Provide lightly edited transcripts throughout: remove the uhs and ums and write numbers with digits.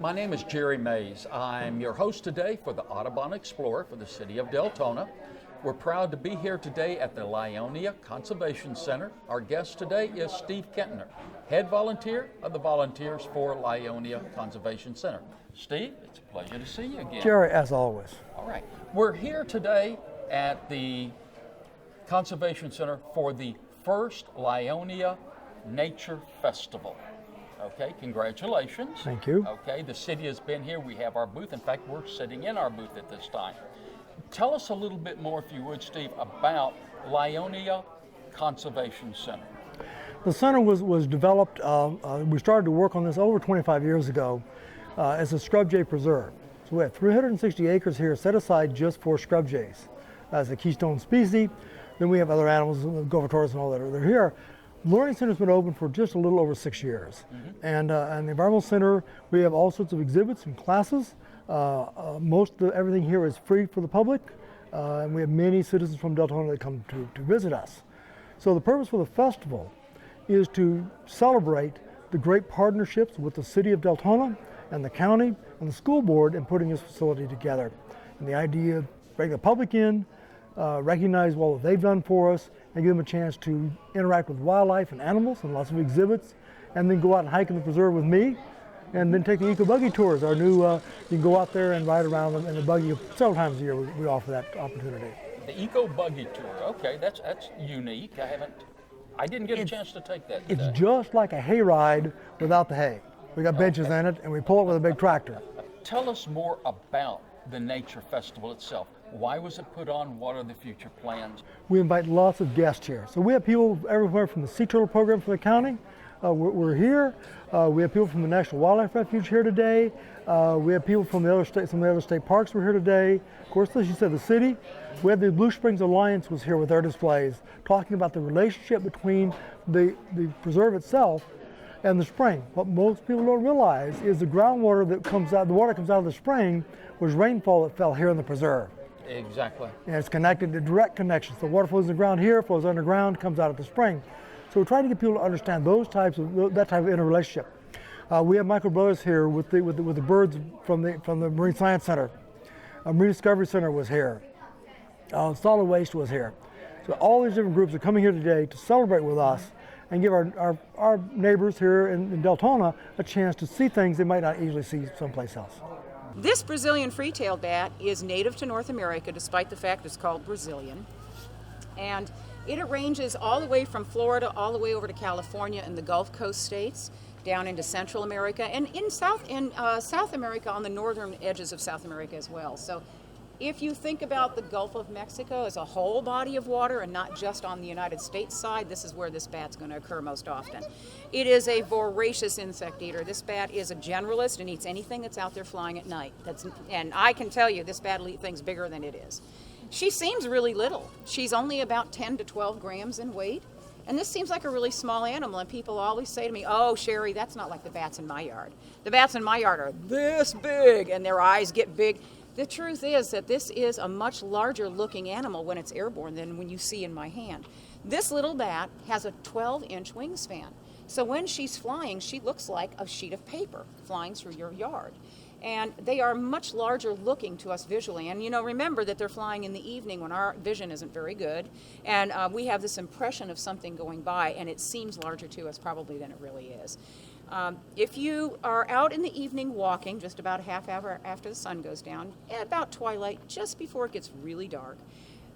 My name is Jerry Mays. I'm your host today for the Audubon Explorer for the city of Deltona. We're proud to be here today at the Lyonia Conservation Center. Our guest today is Steve Kentner, head volunteer of the Volunteers for Lyonia Conservation Center. Steve, it's a pleasure to see you again. Jerry, as always. All right. We're here today at the Conservation Center for the first Lyonia Nature Festival. Okay, congratulations. Thank you. Okay, the city has been here. We have our booth. In fact, we're sitting in our booth at this time. Tell us a little bit more, if you would, Steve, about Lyonia Conservation Center. The center was developed, we started to work on this over 25 years ago as a scrub jay preserve. So we have 360 acres here set aside just for scrub jays as a keystone species. Then we have other animals, gopher-tortoise and all that are here. Learning Center's been open for just a little over 6 years. And the Environmental Center, we have all sorts of exhibits and classes. Most of everything here is free for the public. And we have many citizens from Deltona that come to visit us. So the purpose for the festival is to celebrate the great partnerships with the city of Deltona and the county and the school board in putting this facility together. And the idea of bringing the public in, recognize what they've done for us, and give them a chance to interact with wildlife and animals and lots of exhibits, and then go out and hike in the preserve with me, and then take the eco buggy tours. Our new, you can go out there and ride around in the buggy several times a year. We offer that opportunity. The eco buggy tour. Okay, that's unique. I didn't get a chance to take that today. It's just like a hay ride without the hay. We got benches in it, and we pull it with a big tractor. Tell us more about the Nature Festival itself. Why was it put on? What are the future plans? We invite lots of guests here. So we have people everywhere from the sea turtle program for the county. We're here. We have people from the National Wildlife Refuge here today. We have people from the other states, some of the other state parks were here today. Of course, as you said, the city. We had the Blue Springs Alliance was here with their displays, talking about the relationship between the preserve itself and the spring. What most people don't realize is the groundwater that comes out, the water comes out of the spring was rainfall that fell here in the preserve. Exactly. And it's connected to direct connections. The water flows in the ground here, flows underground, comes out at the spring. So we're trying to get people to understand that type of interrelationship. We have Michael Brothers here with the birds from the Marine Science Center. Marine Discovery Center was here. Solid Waste was here. So all these different groups are coming here today to celebrate with us and give our neighbors here in Deltona a chance to see things they might not easily see someplace else. This Brazilian free-tailed bat is native to North America, despite the fact it's called Brazilian. And it ranges all the way from Florida all the way over to California and the Gulf Coast states, down into Central America, and in South America, on the northern edges of South America as well. So if you think about the Gulf of Mexico as a whole body of water and not just on the United States side, this is where this bat's going to occur most often. It is a voracious insect eater. This bat is a generalist and eats anything that's out there flying at night. And I can tell you, this bat will eat things bigger than it is. She seems really little. She's only about 10 to 12 grams in weight. And this seems like a really small animal, and people always say to me, "Oh, Sherry, that's not like the bats in my yard. The bats in my yard are this big, and their eyes get big." The truth is that this is a much larger looking animal when it's airborne than when you see in my hand. This little bat has a 12-inch wingspan. So when she's flying, she looks like a sheet of paper flying through your yard. And they are much larger looking to us visually. And remember that they're flying in the evening when our vision isn't very good. And we have this impression of something going by, and it seems larger to us probably than it really is. If you are out in the evening walking, just about a half hour after the sun goes down, at about twilight, just before it gets really dark,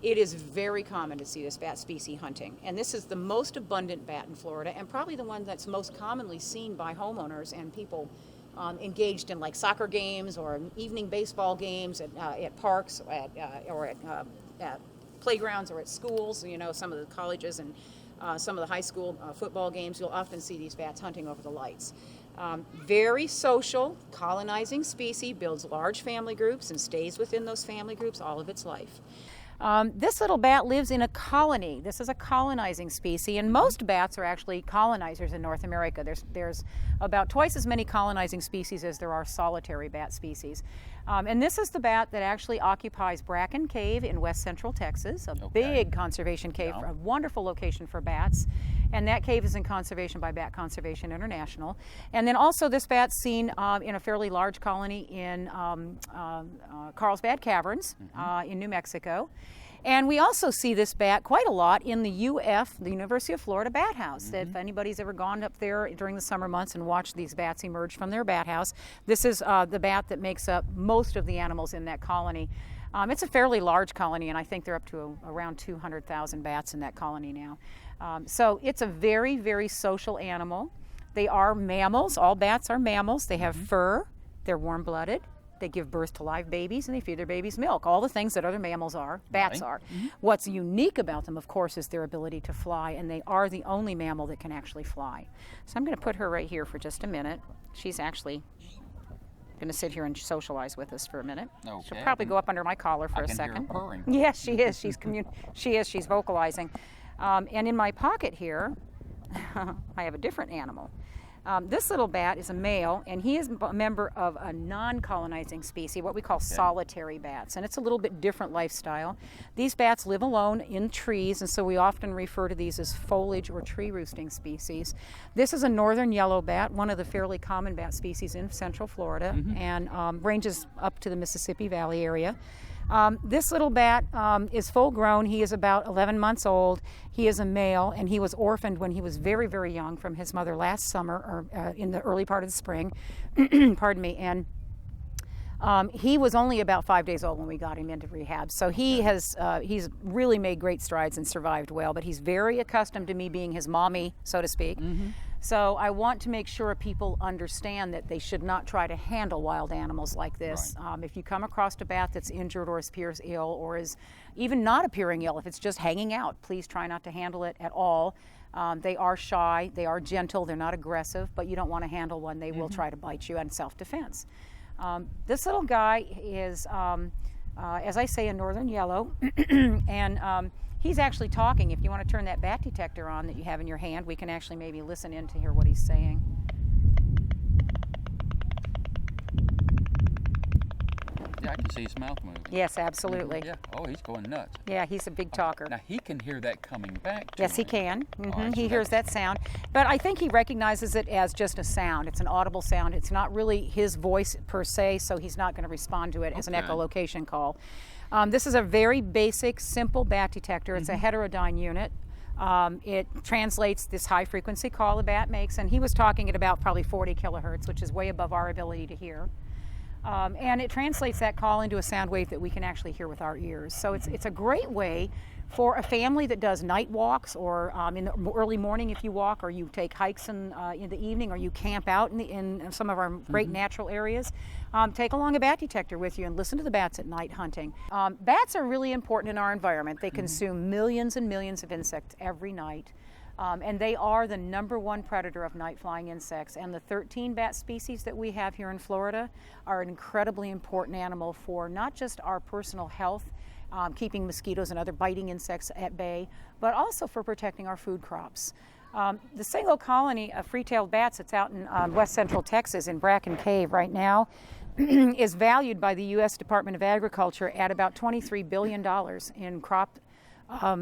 it is very common to see this bat species hunting. And this is the most abundant bat in Florida, and probably the one that's most commonly seen by homeowners and people engaged in like soccer games or evening baseball games at parks or at playgrounds or at schools. Some of the colleges and some of the high school football games, you'll often see these bats hunting over the lights. Very social, colonizing species, builds large family groups and stays within those family groups all of its life. This little bat lives in a colony. This is a colonizing species, and most bats are actually colonizers in North America. There's about twice as many colonizing species as there are solitary bat species. And this is the bat that actually occupies Bracken Cave in west central Texas, a big conservation cave, a wonderful location for bats. And that cave is in conservation by Bat Conservation International. And then also this bat's seen in a fairly large colony in Carlsbad Caverns in New Mexico. And we also see this bat quite a lot in the UF, the University of Florida Bat House. If anybody's ever gone up there during the summer months and watched these bats emerge from their bat house, this is the bat that makes up most of the animals in that colony. It's a fairly large colony, and I think they're up to around 200,000 bats in that colony now. So it's a very, very social animal. They are mammals. All bats are mammals. They have fur. They're warm-blooded. They give birth to live babies, and they feed their babies milk. All the things that other mammals are, bats are. What's unique about them, of course, is their ability to fly, and they are the only mammal that can actually fly. So I'm going to put her right here for just a minute. She's actually going to sit here and socialize with us for a minute. Okay. She'll probably go up under my collar for a second. I can hear her purring. Yes, she is. She's vocalizing. And in my pocket here, I have a different animal. This little bat is a male, and he is a member of a non-colonizing species, what we call solitary bats, and it's a little bit different lifestyle. These bats live alone in trees, and so we often refer to these as foliage or tree roosting species. This is a northern yellow bat, one of the fairly common bat species in central Florida, and ranges up to the Mississippi Valley area. This little bat is full grown. He is about 11 months old. He is a male, and he was orphaned when he was very, very young from his mother last summer, or in the early part of the spring. Pardon me. And he was only about 5 days old when we got him into rehab. So he's really made great strides and survived well, but he's very accustomed to me being his mommy, so to speak. So I want to make sure people understand that they should not try to handle wild animals like this. If you come across a bat that's injured or appears ill or is even not appearing ill, if it's just hanging out, please try not to handle it at all. They are shy, they are gentle, they're not aggressive, but you don't want to handle one. They will try to bite you in self-defense. This little guy is, as I say, a northern yellow, and he's actually talking. If you want to turn that bat detector on that you have in your hand, we can actually maybe listen in to hear what he's saying. Yeah, I can see his mouth moving. Yes, absolutely. Yeah. Oh, he's going nuts. Yeah, he's a big talker. Now he can hear that coming back to Yes, he him. can. All right, He so hears that sound. But I think he recognizes it as just a sound. It's an audible sound. It's not really his voice per se, so he's not going to respond to it as an echolocation call. This is a very basic, simple bat detector. It's a heterodyne unit. It translates this high frequency call the bat makes, and he was talking at about probably 40 kilohertz, which is way above our ability to hear. And it translates that call into a sound wave that we can actually hear with our ears. So it's a great way for a family that does night walks, or in the early morning if you walk, or you take hikes in the evening, or you camp out in some of our great natural areas. Take along a bat detector with you and listen to the bats at night hunting. Bats are really important in our environment. They consume millions and millions of insects every night. And they are the #1 predator of night-flying insects. And the 13 bat species that we have here in Florida are an incredibly important animal for not just our personal health, keeping mosquitoes and other biting insects at bay, but also for protecting our food crops. The single colony of free-tailed bats that's out in west central Texas in Bracken Cave right now is valued by the U.S. Department of Agriculture at about $23 billion in crop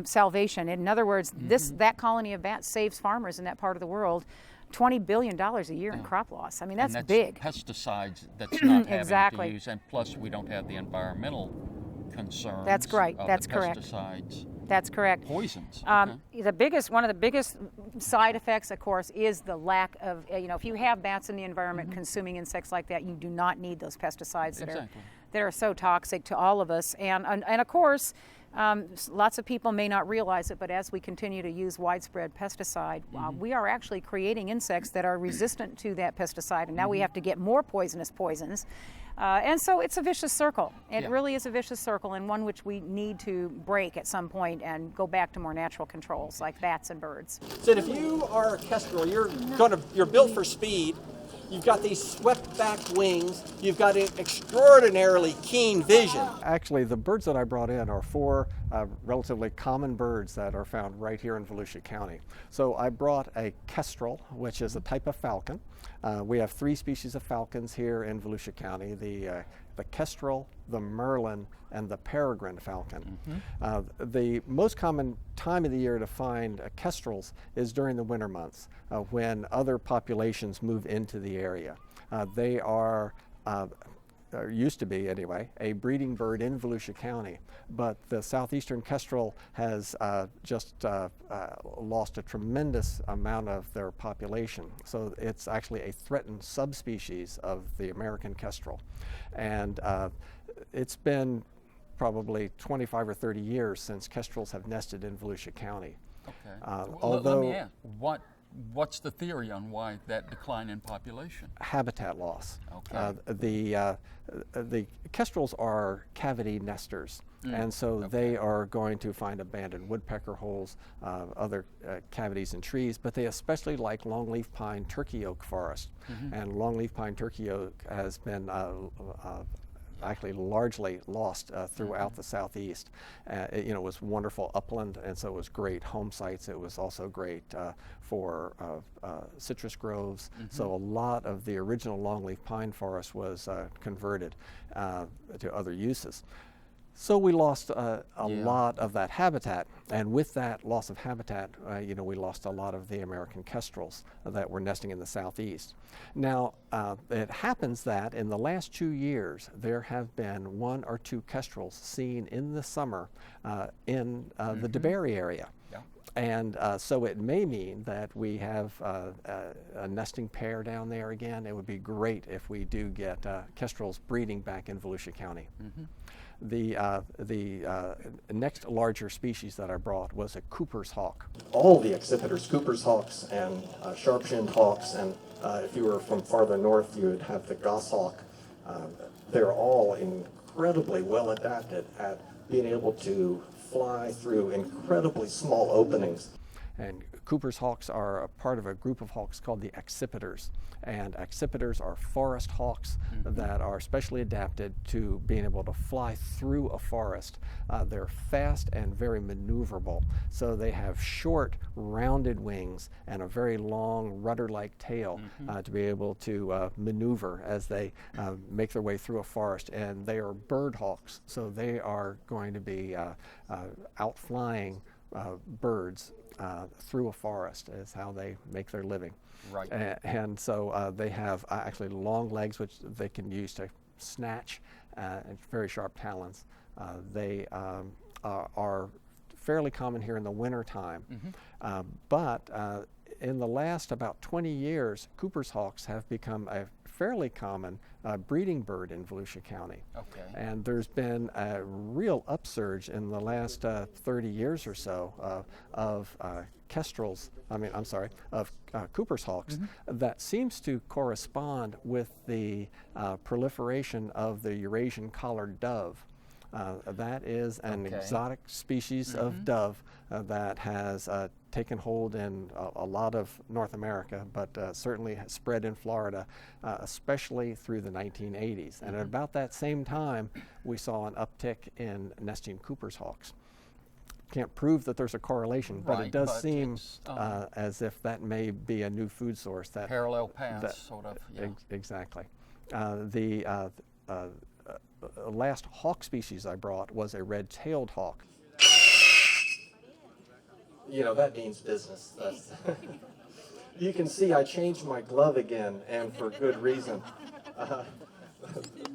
salvation. In other words, that colony of bats saves farmers in that part of the world $20 billion a year in crop loss. I mean, that's big. Pesticides that's not having Exactly. to use, and plus we don't have the environmental concerns. That's right. Of That's the correct. Pesticides. That's correct. Poisons. One of the biggest side effects, of course, is the lack of, if you have bats in the environment consuming insects like that, you do not need those pesticides that are so toxic to all of us. And of course, lots of people may not realize it, but as we continue to use widespread pesticide, we are actually creating insects that are resistant to that pesticide, and now we have to get more poisonous poisons. And so it's a vicious circle. It really is a vicious circle, and one which we need to break at some point and go back to more natural controls like bats and birds. So if you are a kestrel, you're built for speed. You've got these swept back wings. You've got an extraordinarily keen vision. Actually, the birds that I brought in are 4 relatively common birds that are found right here in Volusia County. So I brought a kestrel, which is a type of falcon. We have 3 species of falcons here in Volusia County. The the kestrel, the merlin, and the peregrine falcon. The most common time of the year to find kestrels is during the winter months when other populations move into the area. They are or used to be anyway, a breeding bird in Volusia County, but the southeastern kestrel has just lost a tremendous amount of their population. So it's actually a threatened subspecies of the American kestrel. And it's been probably 25 or 30 years since kestrels have nested in Volusia County. Okay. Although let me ask, what's the theory on why that decline in population? Habitat loss. Okay. The kestrels are cavity nesters, and so they are going to find abandoned woodpecker holes, other cavities in trees, but they especially like longleaf pine turkey oak forest. And longleaf pine turkey oak has been actually largely lost throughout the southeast. It was wonderful upland, and so it was great home sites. It was also great for citrus groves. So a lot of the original longleaf pine forest was converted to other uses. So we lost a lot of that habitat, and with that loss of habitat, we lost a lot of the American kestrels that were nesting in the southeast. Now, it happens that in the last 2 years, there have been 1 or 2 kestrels seen in the summer in the DeBerry area. And so it may mean that we have a nesting pair down there again. It would be great if we do get kestrels breeding back in Volusia County. The next larger species that I brought was a Cooper's hawk. All the accipiters, Cooper's hawks and sharp-shinned hawks, and if you were from farther north, you would have the goshawk. They're all incredibly well adapted at being able to fly through incredibly small openings. And Cooper's hawks are a part of a group of hawks called the accipiters. And accipiters are forest hawks that are specially adapted to being able to fly through a forest. They're fast and very maneuverable. So they have short, rounded wings and a very long, rudder-like tail to be able to maneuver as they make their way through a forest. And they are bird hawks, so they are going to be outflying birds through a forest is how they make their living. Right. And so they have actually long legs which they can use to snatch and very sharp talons. They are fairly common here in the winter time. But in the last about 20 years, Cooper's hawks have become a fairly common breeding bird in Volusia County. Okay. And there's been a real upsurge in the last 30 years or so of kestrels, of Cooper's hawks that seems to correspond with the proliferation of the Eurasian collared dove. That is an exotic species of dove that has taken hold in a lot of North America, but certainly has spread in Florida, especially through the 1980s. And at about that same time, we saw an uptick in nesting Cooper's hawks. Can't prove that there's a correlation, but it does seem as if that may be a new food source. That parallel paths, sort of. Yeah. Exactly. The last hawk species I brought was a red-tailed hawk. That means business. You can see I changed my glove again, and for good reason.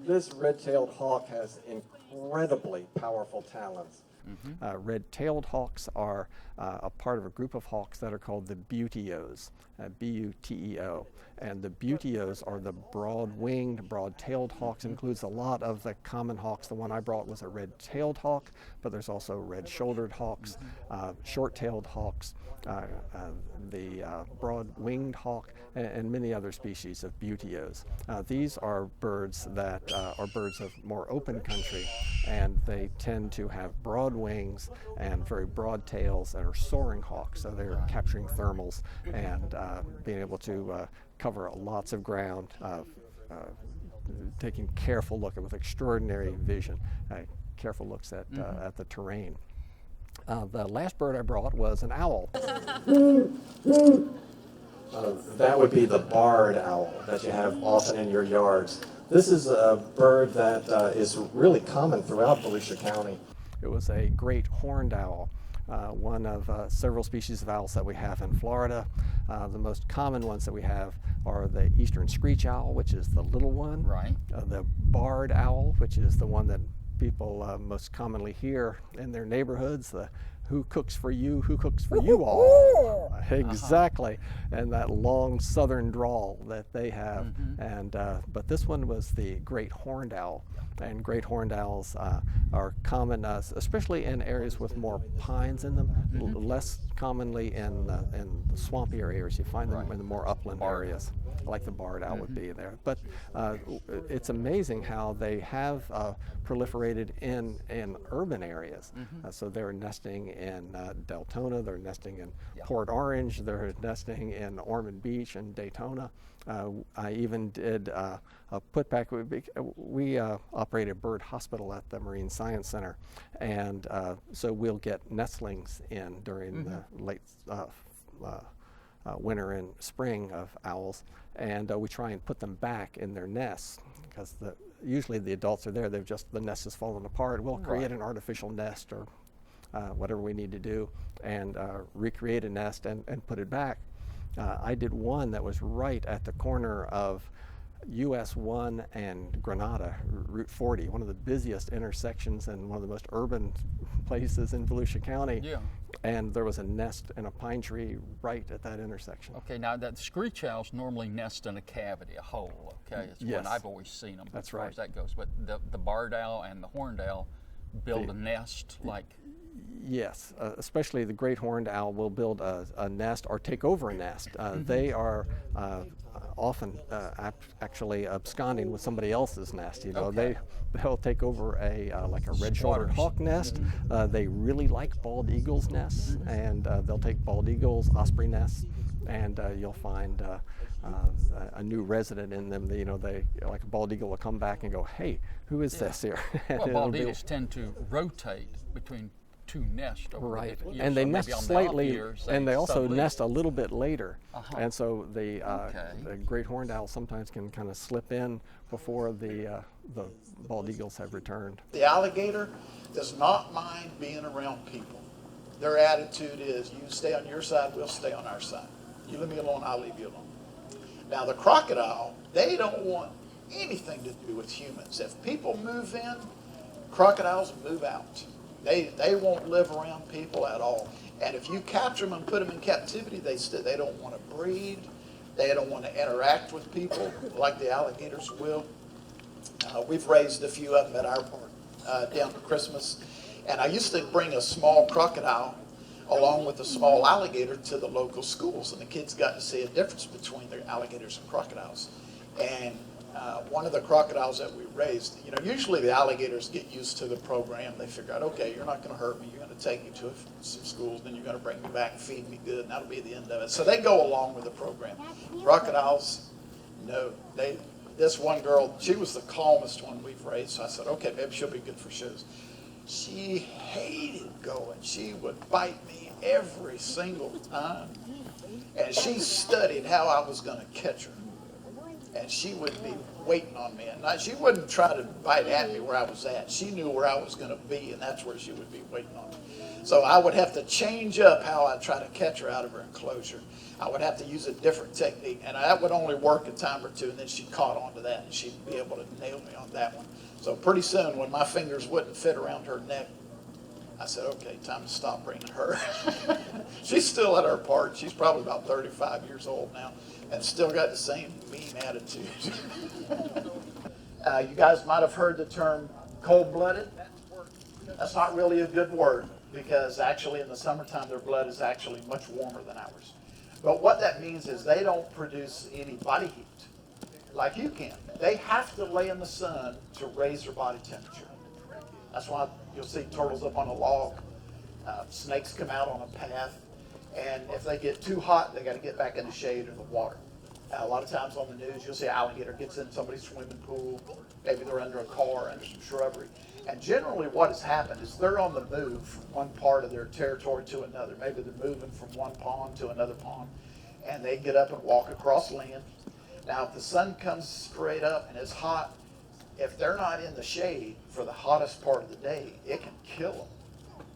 This red-tailed hawk has incredibly powerful talons. Red-tailed hawks are a part of a group of hawks that are called the buteos, B-U-T-E-O. And the buteos are the broad-winged, broad-tailed hawks. It includes a lot of the common hawks. The one I brought was a red-tailed hawk, but there's also red-shouldered hawks, short-tailed hawks, the broad-winged hawk, and many other species of buteos. These are birds that are birds of more open country, and they tend to have broad wings and very broad tails and are soaring hawks. So they're capturing thermals and being able to cover lots of ground, taking careful look with extraordinary vision, careful looks at the terrain. The last bird I brought was an owl. That would be the barred owl that you have often in your yards. This is a bird that is really common throughout Volusia County. It was a great horned owl, one of several species of owls that we have in Florida. The most common ones that we have are the eastern screech owl, which is the little one. Right. The barred owl, which is the one that people most commonly hear in their neighborhoods. The who cooks for you, who cooks for you all. Exactly. And that long southern drawl that they have. And but this one was the great horned owl. And great horned owls are common, especially in areas with more pines in them, less commonly in the swampier areas. You find them in the more upland areas, like the barred owl would be there. But it's amazing how they have proliferated in urban areas. So they're nesting in Deltona, they're nesting in Port Orange, they're nesting in Ormond Beach and Daytona. I even did a putback. We operate a bird hospital at the Marine Science Center, and so we'll get nestlings in during the late winter and spring of owls, and we try and put them back in their nests because usually the adults are there. The nest has fallen apart. We'll create an artificial nest or whatever we need to do, and recreate a nest and put it back. I did one that was right at the corner of US 1 and Granada, Route 40, one of the busiest intersections and one of the most urban places in Volusia County. Yeah. And there was a nest in a pine tree right at that intersection. Okay, now that screech owls normally nest in a cavity, a hole, okay? It's Yes. when I've always seen them That's as far right. as that goes. But the barred owl and the horned owl build a nest like... Yes, especially the great horned owl will build a nest or take over a nest. They are often actually absconding with somebody else's nest. You know, they'll take over like a red-shouldered hawk nest. They really like bald eagles' nests, and they'll take bald eagles, osprey nests, and you'll find a new resident in them. You know, like a bald eagle will come back and go, "Hey, who is this here?" And Well, bald it'll be- eagles tend to rotate between two nests over Right, the years, and they so nest maybe on the off slightly, years, and they also sublease. nest a little bit later. And so the Okay. great horned owl sometimes can kind of slip in before the bald eagles have returned. The alligator does not mind being around people. Their attitude is, you stay on your side, we'll stay on our side. You leave me alone, I'll leave you alone. Now the crocodile, they don't want anything to do with humans. If people move in, crocodiles move out. They won't live around people at all. And if you capture them and put them in captivity, they don't want to breed. They don't want to interact with people like the alligators will. We've raised a few of them at our park down to Christmas. And I used to bring a small crocodile along with a small alligator to the local schools. And the kids got to see a difference between the alligators and crocodiles. And one of the crocodiles that we raised, you know, usually the alligators get used to the program. They figure out, okay, you're not going to hurt me. You're going to take me to some schools, then you're going to bring me back and feed me good, and that'll be the end of it. So they go along with the program. Crocodiles, no. This one girl, she was the calmest one we've raised. So I said, okay, maybe she'll be good for shows. She hated going. She would bite me every single time. And she studied how I was going to catch her. And she would be waiting on me. And she wouldn't try to bite at me where I was at. She knew where I was going to be, and that's where she would be waiting on me. So I would have to change up how I try to catch her out of her enclosure. I would have to use a different technique, and that would only work a time or two, and then she caught on to that, and she'd be able to nail me on that one. So pretty soon, when my fingers wouldn't fit around her neck, I said, okay, time to stop bringing her. She's still at her part. She's probably about 35 years old now and still got the same mean attitude. You guys might have heard the term cold-blooded. That's not really a good word because actually in the summertime their blood is actually much warmer than ours. But what that means is they don't produce any body heat like you can. They have to lay in the sun to raise their body temperature. That's why you'll see turtles up on a log, snakes come out on a path, and if they get too hot, they got to get back in the shade or the water. A lot of times on the news, you'll see an alligator gets in somebody's swimming pool, maybe they're under a car, under some shrubbery. And generally what has happened is they're on the move from one part of their territory to another. Maybe they're moving from one pond to another pond. and they get up and walk across land. Now, if the sun comes straight up and it's hot, if they're not in the shade for the hottest part of the day, it can kill them.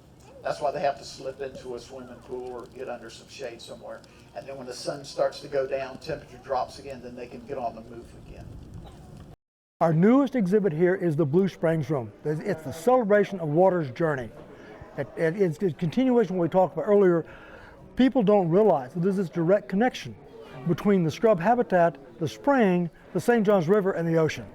That's why they have to slip into a swimming pool or get under some shade somewhere. And then when the sun starts to go down, temperature drops again, then they can get on the move again. Our newest exhibit here is the Blue Springs Room. It's the celebration of water's journey. It's a continuation of what we talked about earlier. People don't realize that there's this direct connection between the scrub habitat, the spring, the St. Johns River, and the ocean.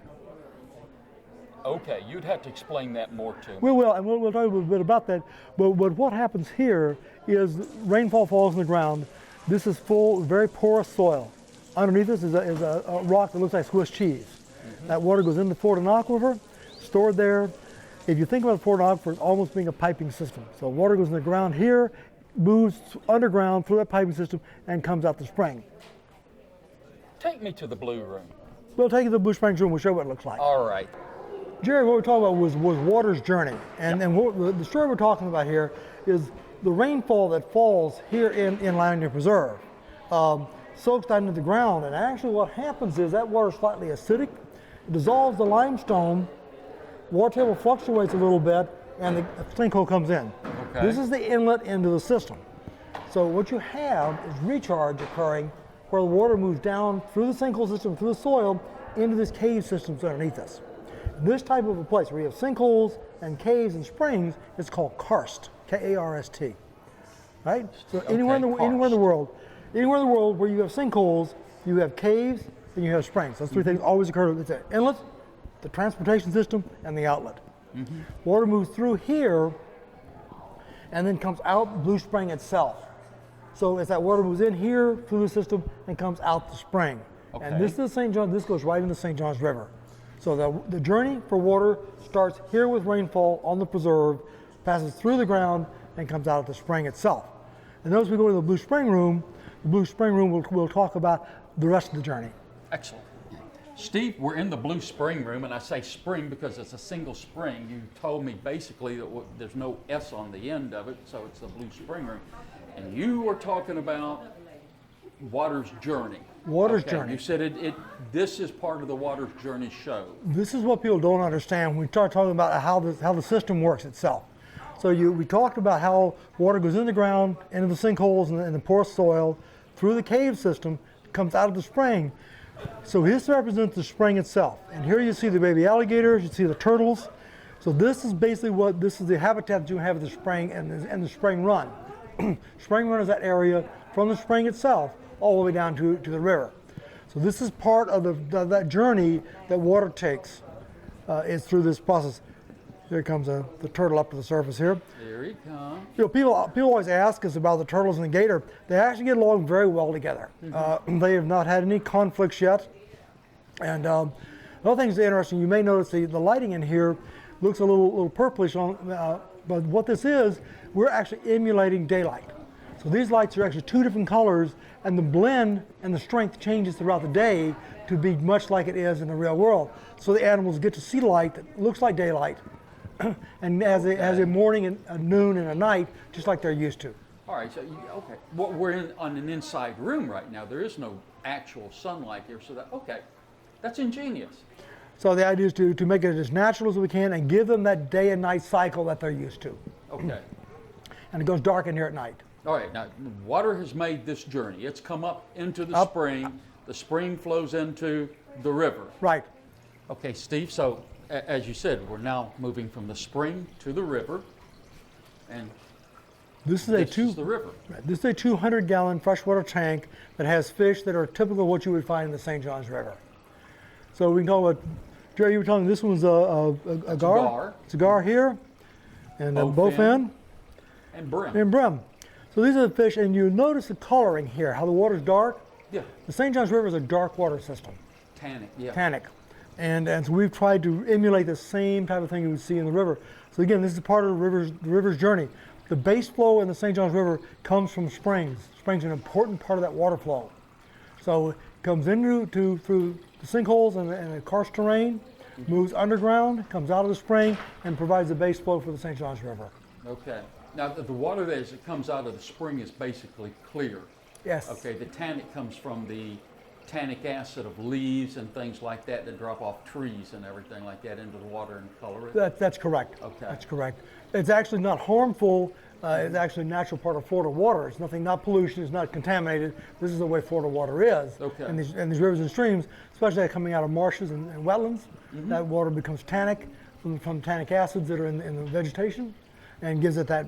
Okay, you'd have to explain that more to me. We will, and we'll talk a little bit about that. But what happens here is rainfall falls on the ground. This is full, very porous soil. Underneath this is a rock that looks like Swiss cheese. That water goes into the Fort Aquifer, stored there. If you think about the Fort Aquifer as almost being a piping system. So water goes in the ground here, moves underground through that piping system, and comes out the spring. Take me to the Blue Room. We'll take you to the Blue Springs Room. We'll show you what it looks like. All right. Jerry, what we're talking about was water's journey. And the story we're talking about here is the rainfall that falls here in Lyonia Preserve soaks down into the ground. And actually what happens is that water is slightly acidic. It dissolves the limestone, water table fluctuates a little bit, and the sinkhole comes in. Okay. This is the inlet into the system. So what you have is recharge occurring where the water moves down through the sinkhole system, through the soil, into this cave systems underneath us. This type of a place where you have sinkholes and caves and springs is called karst, K-A-R-S-T, right? So anywhere in the world where you have sinkholes, you have caves, and you have springs. Those three things always occur. It's an inlet, the transportation system, and the outlet. Water moves through here and then comes out Blue Spring itself. So as that water moves in here through the system and comes out the spring. Okay. And this is St. John, this goes right into St. Johns River. So the journey for water starts here with rainfall on the preserve, passes through the ground, and comes out at the spring itself. And as we go to the Blue Spring Room, we'll talk about the rest of the journey. Excellent. Steve, we're in the Blue Spring Room, and I say spring because it's a single spring. You told me basically that there's no S on the end of it, so it's the Blue Spring Room. And you were talking about water's journey. Water's journey. You said this is part of the water's journey show. This is what people don't understand when we start talking about how the system works itself. So we talked about how water goes in the ground, into the sinkholes and the porous soil, through the cave system, comes out of the spring. So this represents the spring itself. And here you see the baby alligators, you see the turtles. So this is basically this is the habitat that you have at the spring and the spring run. Spring run is that area from the spring itself all the way down to the river. So this is part of that journey that water takes is through this process. Here comes the turtle up to the surface here. Here he comes. You know, people always ask us about the turtles and the gator. They actually get along very well together. They have not had any conflicts yet. And another thing that's interesting, you may notice the lighting in here looks a little purplish but what this is, we're actually emulating daylight. So these lights are actually two different colors, and the blend and the strength changes throughout the day to be much like it is in the real world. So the animals get to see light that looks like daylight, and as a morning and a noon and a night, just like they're used to. All right, so okay. Well, we're on an inside room right now. There is no actual sunlight here, so that's ingenious. So the idea is to make it as natural as we can and give them that day and night cycle that they're used to. Okay. And it goes dark in here at night. All right, now water has made this journey. It's come up into the spring. The spring flows into the river. Right. Okay, Steve, so as you said, we're now moving from the spring to the river. And this is the river. This is a 200-gallon freshwater tank that has fish that are typical of what you would find in the St. Johns River. So we can talk about, Jerry, you were telling me this one's a gar. It's a gar here, and a bowfin. And brim. And brim. So these are the fish, and you notice the coloring here, how the water's dark. Yeah. The St. Johns River is a dark water system. Tannic, yeah. Tannic. And so we've tried to emulate the same type of thing you would see in the river. So again, this is part of the river's journey. The base flow in the St. Johns River comes from springs. Springs are an important part of that water flow. So it comes through the sinkholes and the karst terrain, moves underground, comes out of the spring, and provides the base flow for the St. Johns River. Okay. Now, the water as it comes out of the spring is basically clear. Yes. Okay, the tannic comes from the tannic acid of leaves and things like that that drop off trees and everything like that into the water and color it. That's correct. Okay. That's correct. It's actually not harmful. It's actually a natural part of Florida water. It's nothing, not pollution. It's not contaminated. This is the way Florida water is. Okay. And these rivers and streams, especially coming out of marshes and wetlands, that water becomes tannic from tannic acids that are in the vegetation, and gives it that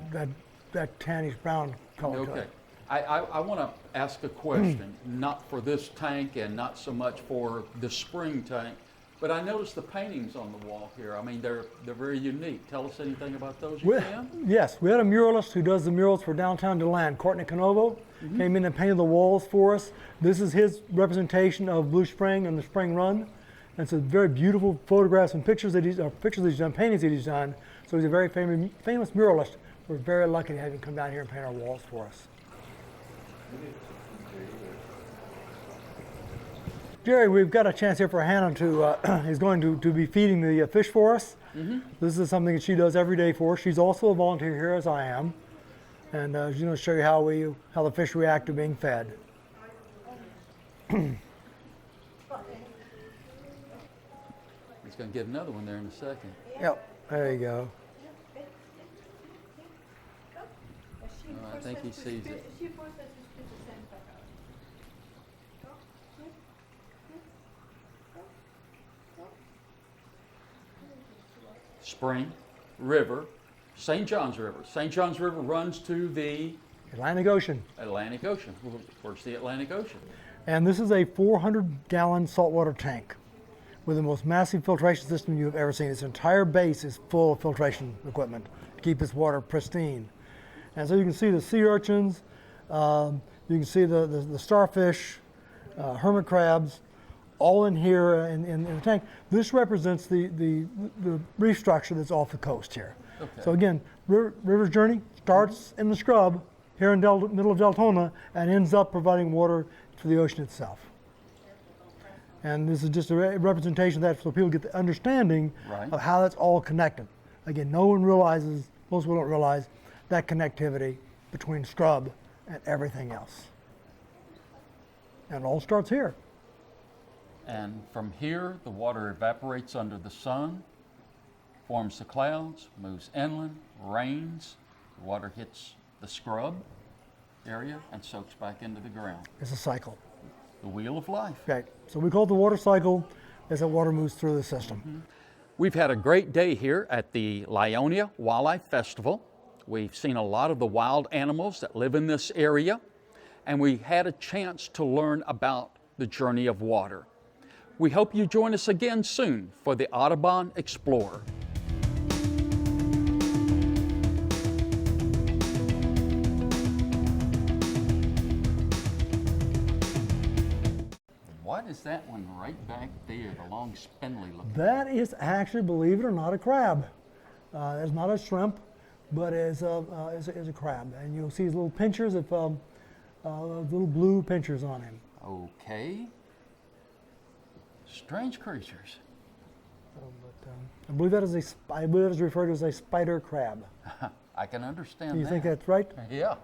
tannish brown color to Okay. it. I want to ask a question, not for this tank and not so much for the spring tank, but I noticed the paintings on the wall here. I mean, they're very unique. Tell us anything about those you can? Yes, we had a muralist who does the murals for downtown DeLand, Courtney Canovo, came in and painted the walls for us. This is his representation of Blue Spring and the Spring Run. And it's a very beautiful photographs and pictures that he's done, paintings that he's done. So he's a very famous muralist. We're very lucky to have him come down here and paint our walls for us. Jerry, we've got a chance here for Hannah to, is going to be feeding the fish for us. This is something that she does every day for us. She's also a volunteer here, as I am. And she's going to show you how the fish react to being fed. He's going to get another one there in a second. Yep, there you go. Oh, I think he sees it. Spring, river, St. John's River. St. John's River runs to the Atlantic Ocean. Atlantic Ocean. Where's the Atlantic Ocean? And this is a 400-gallon saltwater tank with the most massive filtration system you've ever seen. Its entire base is full of filtration equipment to keep this water pristine. And so you can see the sea urchins, you can see the starfish, hermit crabs, all in here in the tank. This represents the reef structure that's off the coast here. Okay. So again, river's journey starts in the scrub here in middle of Deltona and ends up providing water to the ocean itself. And this is just a representation of that so people get the understanding Right. of how that's all connected. Again, most people don't realize that connectivity between scrub and everything else. And it all starts here. And from here, the water evaporates under the sun, forms the clouds, moves inland, rains, the water hits the scrub area and soaks back into the ground. It's a cycle. The wheel of life. Okay, so we call it the water cycle as the water moves through the system. We've had a great day here at the Lyonia Wildlife Festival. We've seen a lot of the wild animals that live in this area, and we had a chance to learn about the journey of water. We hope you join us again soon for the Audubon Explorer. What is that one right back there, the long spindly looking? That is actually, believe it or not, a crab. It's not a shrimp, but is a crab. And you'll see his little pinchers of little blue pinchers on him. Okay. Strange creatures. I believe that is referred to as a spider crab. I can understand Do you that. think that's right? Yeah.